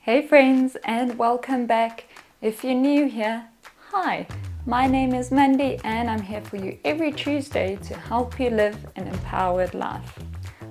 Hey friends, and welcome back. If you're new here, hi, my name is Mandy and I'm here for you every Tuesday to help you live an empowered life.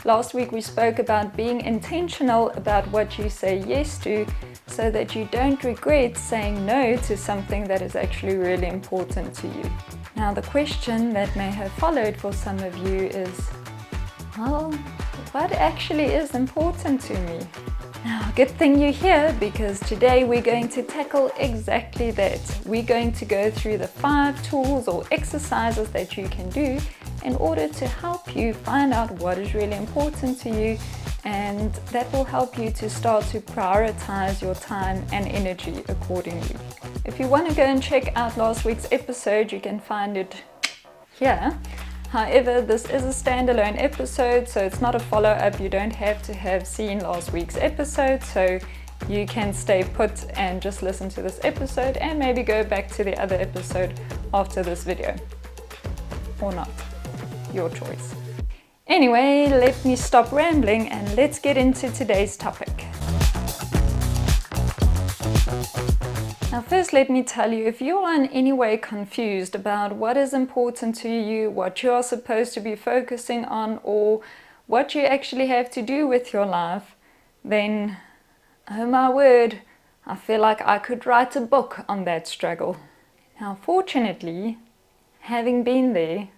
Last week we spoke about being intentional about what you say yes to so that you don't regret saying no to something that is actually really important to you. Now the question that may have followed for some of you is, well, what actually is important to me? Now, good thing you're here because today we're going to tackle exactly that. We're going to go through the 5 tools or exercises that you can do in order to help you find out what is really important to you, and that will help you to start to prioritize your time and energy accordingly. If you want to go and check out last week's episode, you can find it here. However, this is a standalone episode, so it's not a follow-up. You don't have to have seen last week's episode, so you can stay put and just listen to this episode and maybe go back to the other episode after this video. Or not. Your choice. Anyway, let me stop rambling and let's get into today's topic. Now first let me tell you, if you are in any way confused about what is important to you, what you are supposed to be focusing on, or what you actually have to do with your life, then, oh my word, I feel like I could write a book on that struggle. Now fortunately, having been there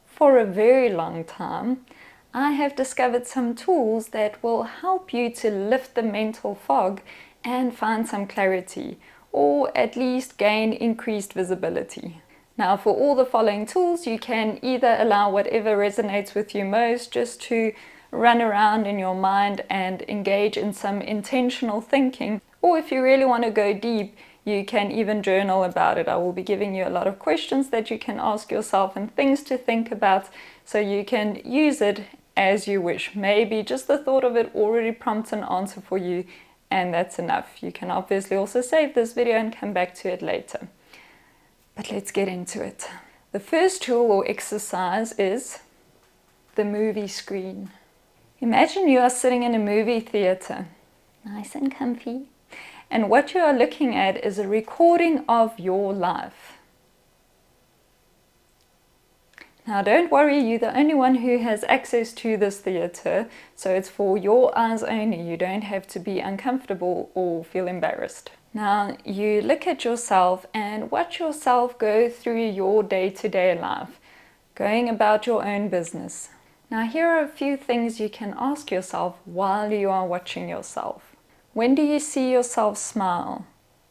for a very long time, I have discovered some tools that will help you to lift the mental fog and find some clarity, or at least gain increased visibility. Now for all the following tools, you can either allow whatever resonates with you most just to run around in your mind and engage in some intentional thinking, or if you really want to go deep, you can even journal about it. I will be giving you a lot of questions that you can ask yourself and things to think about, so you can use it as you wish. Maybe just the thought of it already prompts an answer for you, and that's enough. You can obviously also save this video and come back to it later. But let's get into it. The first tool or exercise is the movie screen. Imagine you are sitting in a movie theater, nice and comfy, and what you are looking at is a recording of your life. Now don't worry, you're the only one who has access to this theater, so it's for your eyes only. You don't have to be uncomfortable or feel embarrassed. Now you look at yourself and watch yourself go through your day-to-day life, going about your own business. Now here are a few things you can ask yourself while you are watching yourself. When do you see yourself smile?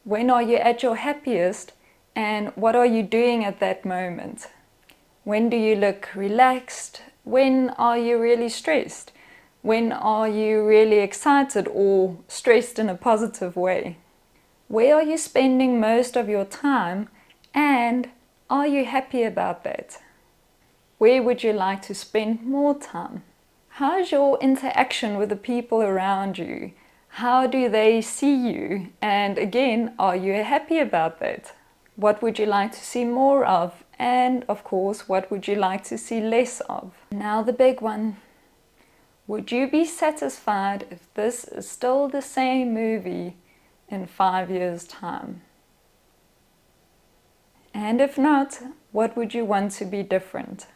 When are you at your happiest? And what are you doing at that moment? When do you look relaxed? When are you really stressed? When are you really excited or stressed in a positive way? Where are you spending most of your time, and are you happy about that? Where would you like to spend more time? How's your interaction with the people around you? How do they see you? And again, are you happy about that? What would you like to see more of? And of course, what would you like to see less of? Now the big one. Would you be satisfied if this is still the same movie in 5 years' time? And if not, what would you want to be different?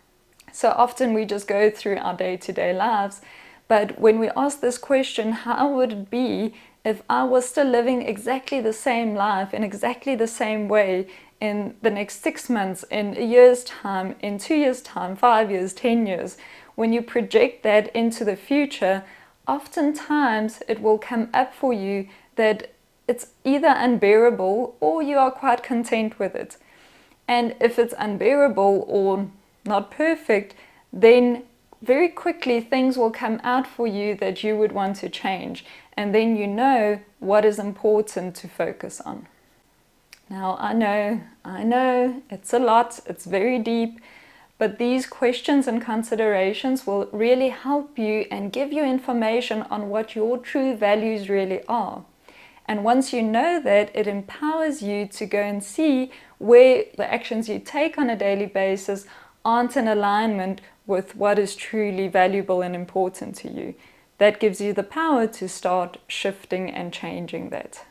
So often we just go through our day-to-day lives, but when we ask this question, how would it be if I was still living exactly the same life in exactly the same way in the next 6 months, in a year's time, in 2 years' time, 5 years, 10 years? When you project that into the future, oftentimes it will come up for you that it's either unbearable or you are quite content with it. And if it's unbearable or not perfect, then very quickly things will come out for you that you would want to change. And then you know what is important to focus on. Now I know, it's a lot, it's very deep, but these questions and considerations will really help you and give you information on what your true values really are. And once you know that, it empowers you to go and see where the actions you take on a daily basis aren't in alignment with what is truly valuable and important to you. that gives you the power to start shifting and changing that.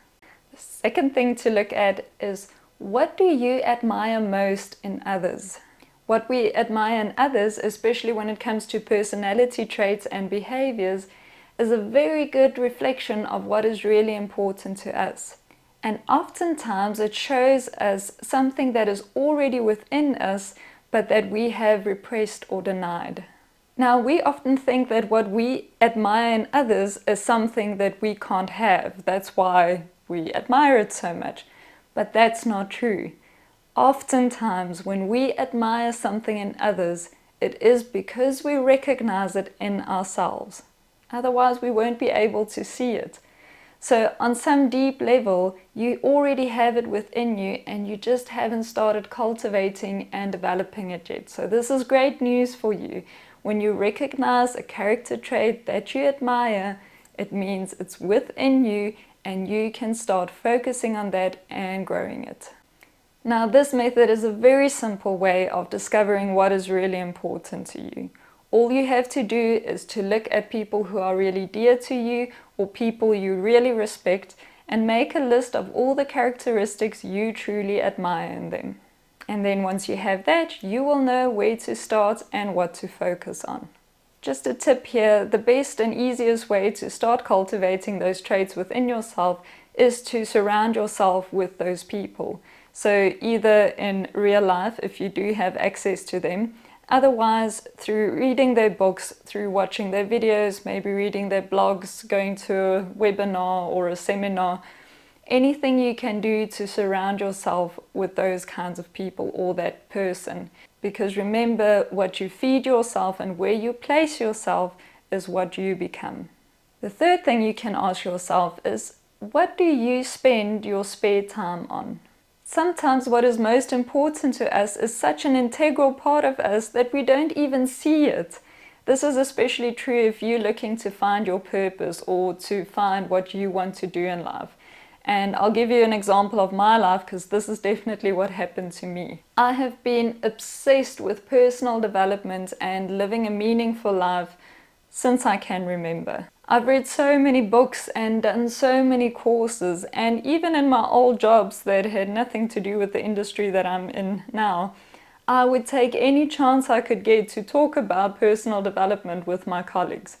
The second thing to look at is, what do you admire most in others? What we admire in others, especially when it comes to personality traits and behaviors, is a very good reflection of what is really important to us. And oftentimes it shows us something that is already within us, but that we have repressed or denied. Now, we often think that what we admire in others is something that we can't have. That's why we admire it so much. But that's not true. Oftentimes, when we admire something in others, it is because we recognize it in ourselves. Otherwise, we won't be able to see it. So on some deep level, you already have it within you, and you just haven't started cultivating and developing it yet. So this is great news for you. When you recognize a character trait that you admire, it means it's within you, and you can start focusing on that and growing it. Now, this method is a very simple way of discovering what is really important to you. All you have to do is to look at people who are really dear to you, or people you really respect, and make a list of all the characteristics you truly admire in them. And then once you have that, you will know where to start and what to focus on. Just a tip here, the best and easiest way to start cultivating those traits within yourself is to surround yourself with those people. So either in real life, if you do have access to them, otherwise through reading their books, through watching their videos, maybe reading their blogs, going to a webinar or a seminar, anything you can do to surround yourself with those kinds of people or that person. Because remember, what you feed yourself and where you place yourself is what you become. The third thing you can ask yourself is, what do you spend your spare time on? Sometimes what is most important to us is such an integral part of us that we don't even see it. This is especially true if you're looking to find your purpose or to find what you want to do in life. And I'll give you an example of my life, because this is definitely what happened to me. I have been obsessed with personal development and living a meaningful life since I can remember. I've read so many books and done so many courses, and even in my old jobs that had nothing to do with the industry that I'm in now, I would take any chance I could get to talk about personal development with my colleagues.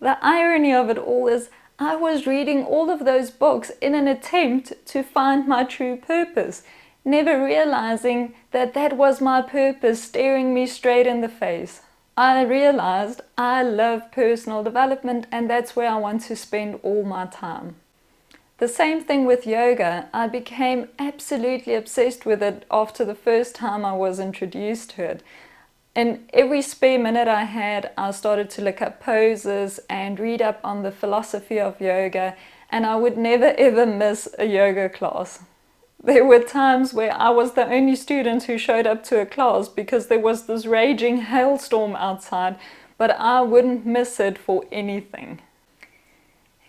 The irony of it all is, I was reading all of those books in an attempt to find my true purpose, never realizing that that was my purpose staring me straight in the face. I realized I love personal development, and that's where I want to spend all my time. The same thing with yoga. I became absolutely obsessed with it after the first time I was introduced to it. In every spare minute I had, I started to look up poses and read up on the philosophy of yoga, and I would never ever miss a yoga class. There were times where I was the only student who showed up to a class because there was this raging hailstorm outside, but I wouldn't miss it for anything.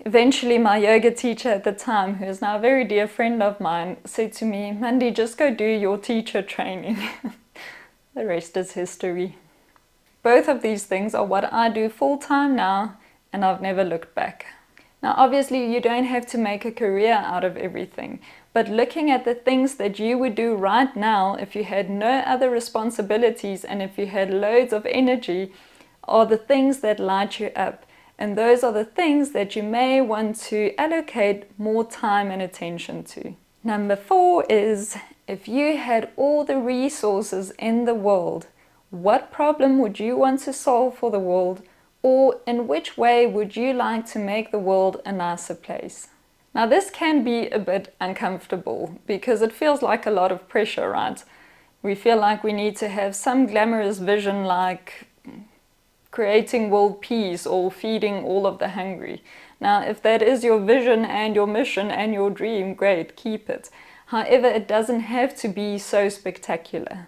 Eventually, my yoga teacher at the time, who is now a very dear friend of mine, said to me, "Mandy, just go do your teacher training." The rest is history. Both of these things are what I do full-time now, and I've never looked back. Now, obviously, you don't have to make a career out of everything, but looking at the things that you would do right now if you had no other responsibilities and if you had loads of energy are the things that light you up. And those are the things that you may want to allocate more time and attention to. Number 4 is, if you had all the resources in the world, what problem would you want to solve for the world, or in which way would you like to make the world a nicer place? Now, this can be a bit uncomfortable because it feels like a lot of pressure, right? We feel like we need to have some glamorous vision like creating world peace or feeding all of the hungry. Now, if that is your vision and your mission and your dream, great, keep it. However, it doesn't have to be so spectacular.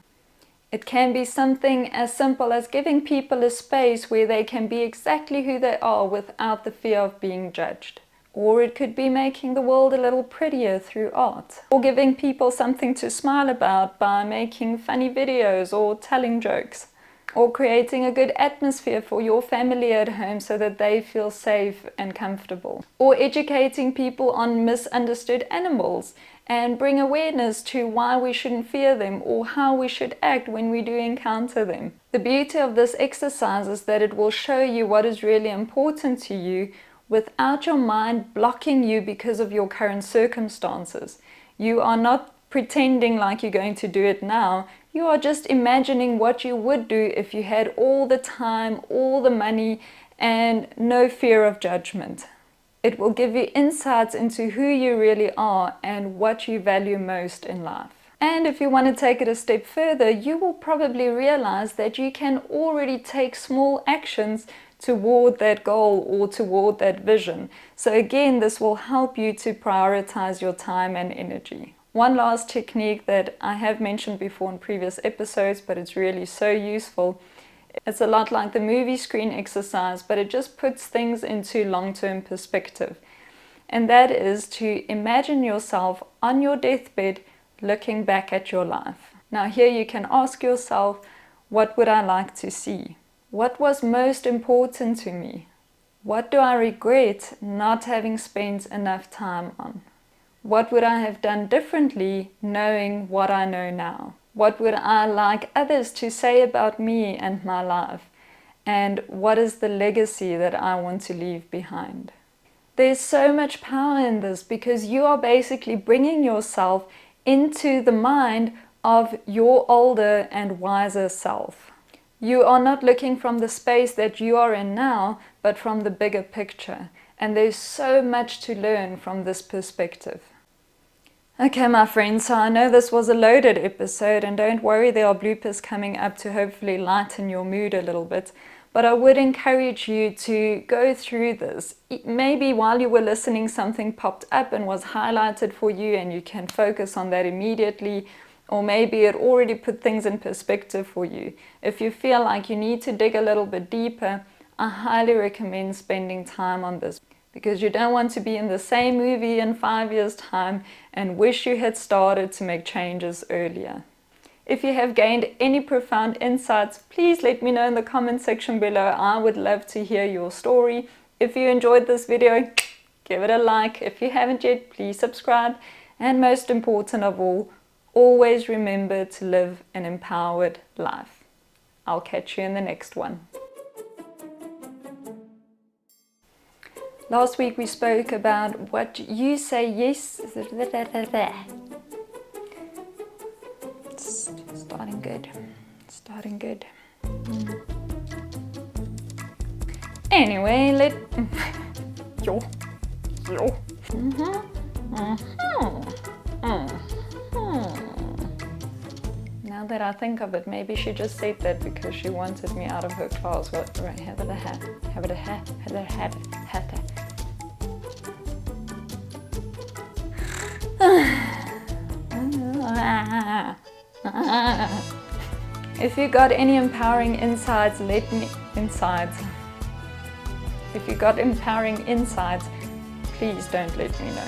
It can be something as simple as giving people a space where they can be exactly who they are without the fear of being judged. Or it could be making the world a little prettier through art. Or giving people something to smile about by making funny videos or telling jokes. or creating a good atmosphere for your family at home so that they feel safe and comfortable, or educating people on misunderstood animals and bring awareness to why we shouldn't fear them or how we should act when we do encounter them. The beauty of this exercise is that it will show you what is really important to you without your mind blocking you because of your current circumstances. You are not pretending like you're going to do it now. You are just imagining what you would do if you had all the time, all the money, and no fear of judgment. It will give you insights into who you really are and what you value most in life. And if you want to take it a step further, you will probably realize that you can already take small actions toward that goal or toward that vision. So again, this will help you to prioritize your time and energy. One last technique that I have mentioned before in previous episodes, but it's really so useful. It's a lot like the movie screen exercise, but it just puts things into long-term perspective. And that is to imagine yourself on your deathbed looking back at your life. Now here you can ask yourself, what would I like to see? What was most important to me? What do I regret not having spent enough time on? What would I have done differently knowing what I know now? What would I like others to say about me and my life? And what is the legacy that I want to leave behind? There's so much power in this because you are basically bringing yourself into the mind of your older and wiser self. You are not looking from the space that you are in now, but from the bigger picture. And there's so much to learn from this perspective. Okay, my friends, so I know this was a loaded episode, and don't worry, there are bloopers coming up to hopefully lighten your mood a little bit. But I would encourage you to go through this. Maybe while you were listening, something popped up and was highlighted for you, and you can focus on that immediately. Or maybe it already put things in perspective for you. If you feel like you need to dig a little bit deeper, I highly recommend spending time on this. Because you don't want to be in the same movie in 5 years' time and wish you had started to make changes earlier. If you have gained any profound insights, please let me know in the comment section below. I would love to hear your story. If you enjoyed this video, give it a like. If you haven't yet, please subscribe. And most important of all, always remember to live an empowered life. I'll catch you in the next one. Last week we spoke about what you say yes. It's starting good. Starting good. Anyway, Now that I think of it, maybe she just said that because she wanted me out of her class. What? Right? Have it a hat. Have it a hat. Have it a hat. Hat. If you got any empowering insights, let me If you got empowering insights, please don't let me know.